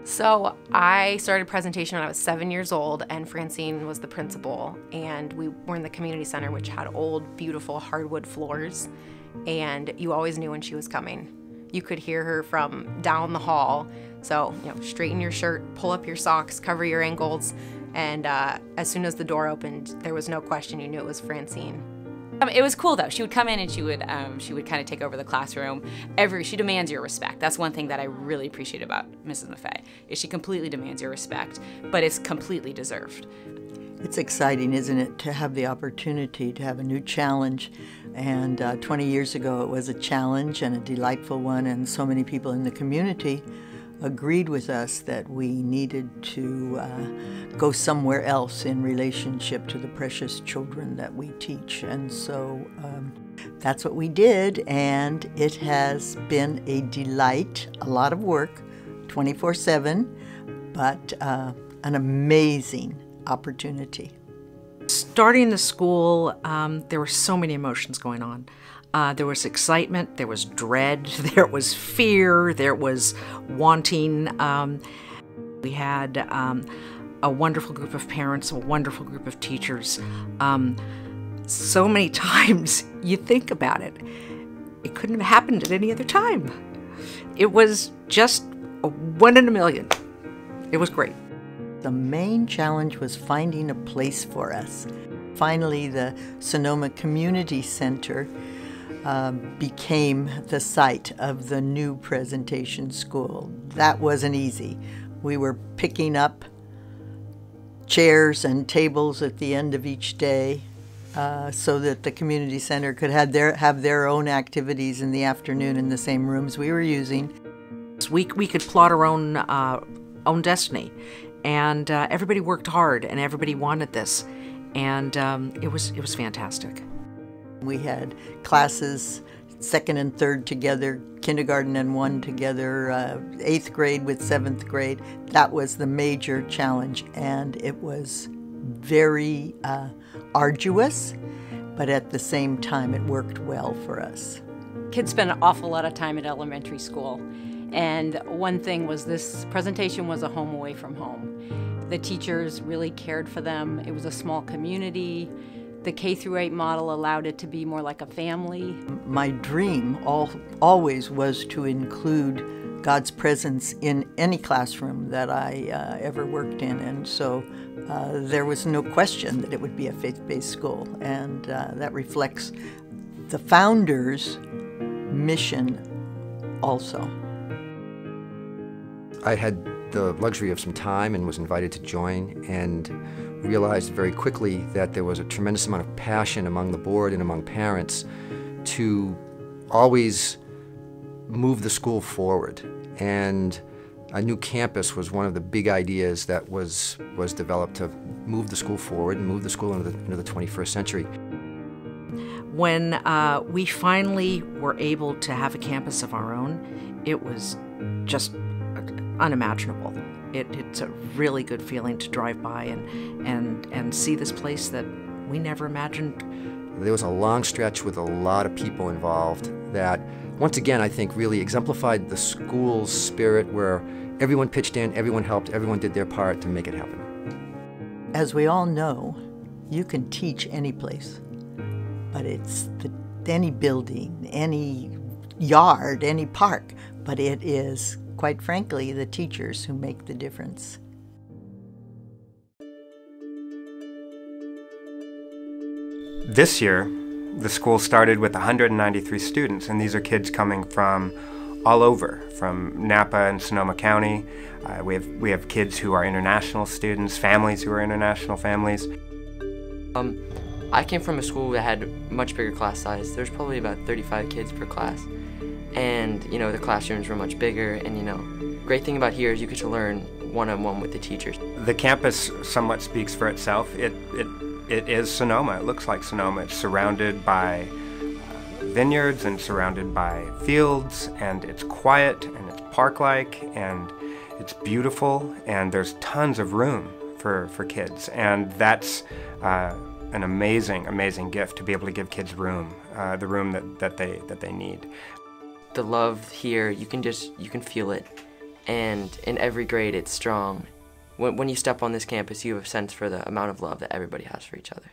So I started presentation when I was 7 years old, and Francine was the principal, and we were in the community center, which had old, beautiful hardwood floors, and you always knew when she was coming. You could hear her from down the hall. So, straighten your shirt, pull up your socks, cover your ankles, and as soon as the door opened, there was no question, you knew it was Francine. It was cool though. She would come in and she would kind of take over the classroom. She demands your respect. That's one thing that I really appreciate about Mrs. Maffei, is she completely demands your respect, but it's completely deserved. It's exciting, isn't it, to have the opportunity to have a new challenge. And 20 years ago it was a challenge and a delightful one, and so many people in the community agreed with us that we needed to go somewhere else in relationship to the precious children that we teach. And so that's what we did, and it has been a delight, a lot of work, 24/7, but an amazing opportunity. Starting the school, there were so many emotions going on. There was excitement, there was dread, there was fear, there was wanting. We had a wonderful group of parents, a wonderful group of teachers. So many times you think about it, it couldn't have happened at any other time. It was just a 1 in a million. It was great. The main challenge was finding a place for us. Finally, the Sonoma Community Center became the site of the new presentation school. That wasn't easy. We were picking up chairs and tables at the end of each day so that the community center could have their own activities in the afternoon in the same rooms we were using. We could plot our own destiny, and everybody worked hard, and everybody wanted this, and it was fantastic. We had classes, 2nd and 3rd together, kindergarten and 1 together, 8th grade with 7th grade. That was the major challenge, and it was very arduous, but at the same time it worked well for us. Kids spend an awful lot of time at elementary school, and one thing was this presentation was a home away from home. The teachers really cared for them. It was a small community. The K-8 model allowed it to be more like a family. My dream always was to include God's presence in any classroom that I ever worked in, and so there was no question that it would be a faith-based school, and that reflects the founders' mission also. I had the luxury of some time and was invited to join, and realized very quickly that there was a tremendous amount of passion among the board and among parents to always move the school forward. And a new campus was one of the big ideas that was developed to move the school forward and move the school into the 21st century. When we finally were able to have a campus of our own, it was just unimaginable. It's a really good feeling to drive by and see this place that we never imagined. There was a long stretch with a lot of people involved that, once again, I think really exemplified the school's spirit, where everyone pitched in, everyone helped, everyone did their part to make it happen. As we all know, you can teach any place, but it's any building, any yard, any park, but it is, quite frankly, the teachers who make the difference. This year, the school started with 193 students, and these are kids coming from all over, from Napa and Sonoma County. We have kids who are international students, families who are international families. I came from a school that had much bigger class size. There's probably about 35 kids per class. And, the classrooms were much bigger, and, great thing about here is you get to learn one-on-one with the teachers. The campus somewhat speaks for itself. It is Sonoma. It looks like Sonoma. It's surrounded by vineyards and surrounded by fields, and it's quiet and it's park-like and it's beautiful, and there's tons of room for kids, and that's an amazing gift to be able to give kids room, the room that they need. The love here, you can feel it, and in every grade it's strong. When you step on this campus, you have a sense for the amount of love that everybody has for each other.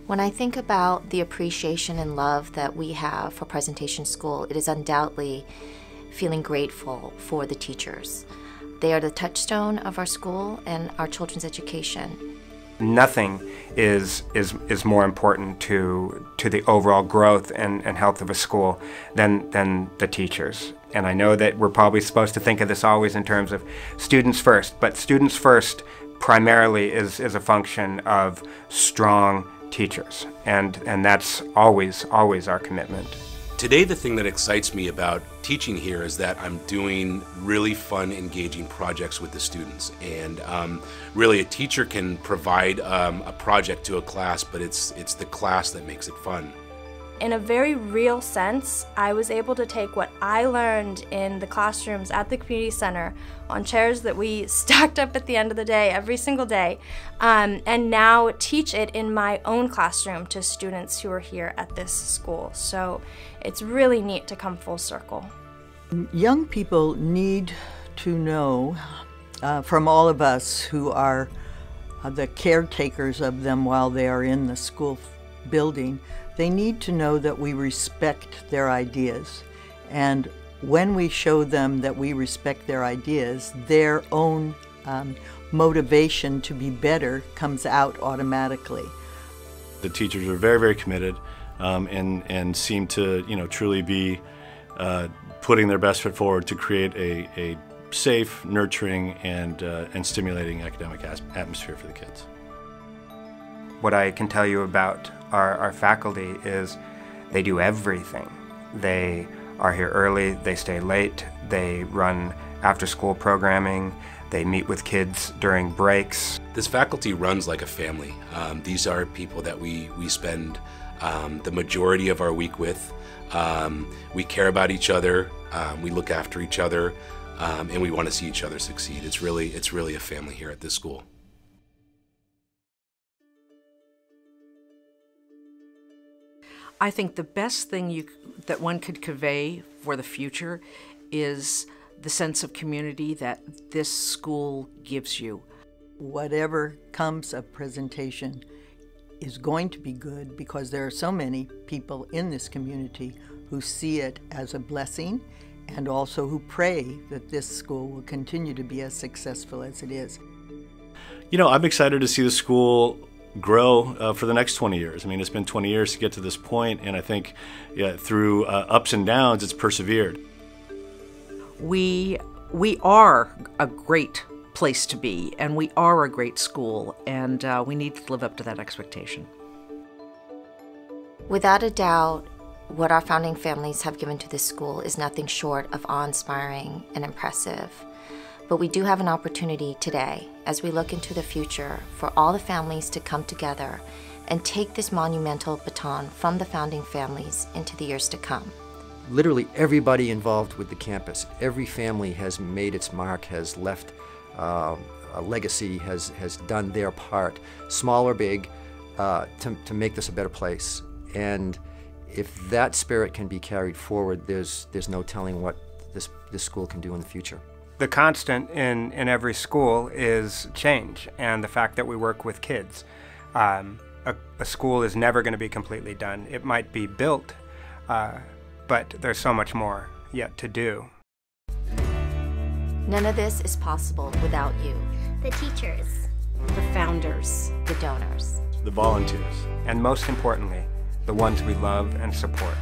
When I think about the appreciation and love that we have for Presentation School, it is undoubtedly feeling grateful for the teachers. They are the touchstone of our school and our children's education. Nothing is more important to the overall growth and health of a school than the teachers. And I know that we're probably supposed to think of this always in terms of students first, but students first primarily is a function of strong teachers, and that's always our commitment. Today, the thing that excites me about teaching here is that I'm doing really fun, engaging projects with the students. And really, a teacher can provide a project to a class, but it's the class that makes it fun. In a very real sense, I was able to take what I learned in the classrooms at the community center on chairs that we stacked up at the end of the day, every single day, and now teach it in my own classroom to students who are here at this school. So it's really neat to come full circle. Young people need to know from all of us who are the caretakers of them while they are in the school building, they need to know that we respect their ideas. And when we show them that we respect their ideas, their own motivation to be better comes out automatically. The teachers are very, very committed and seem to, truly be putting their best foot forward to create a safe, nurturing, and stimulating academic atmosphere for the kids. What I can tell you about our faculty is they do everything. They are here early, they stay late, they run after-school programming, they meet with kids during breaks. This faculty runs like a family. These are people that we spend the majority of our week with. We care about each other, we look after each other, and we want to see each other succeed. It's really a family here at this school. I think the best thing that one could convey for the future is the sense of community that this school gives you. Whatever comes of Presentation is going to be good because there are so many people in this community who see it as a blessing and also who pray that this school will continue to be as successful as it is. I'm excited to see the school grow for the next 20 years. I mean, it's been 20 years to get to this point, and I think through ups and downs, it's persevered. We are a great place to be, and we are a great school, and we need to live up to that expectation. Without a doubt, what our founding families have given to this school is nothing short of awe-inspiring and impressive. But we do have an opportunity today, as we look into the future, for all the families to come together and take this monumental baton from the founding families into the years to come. Literally everybody involved with the campus, every family has made its mark, has left a legacy, has done their part, small or big, to make this a better place. And if that spirit can be carried forward, there's no telling what this school can do in the future. The constant in every school is change, and the fact that we work with kids. A school is never going to be completely done. It might be built, but there's so much more yet to do. None of this is possible without you. The teachers. The founders. The donors. The volunteers. And most importantly, the ones we love and support.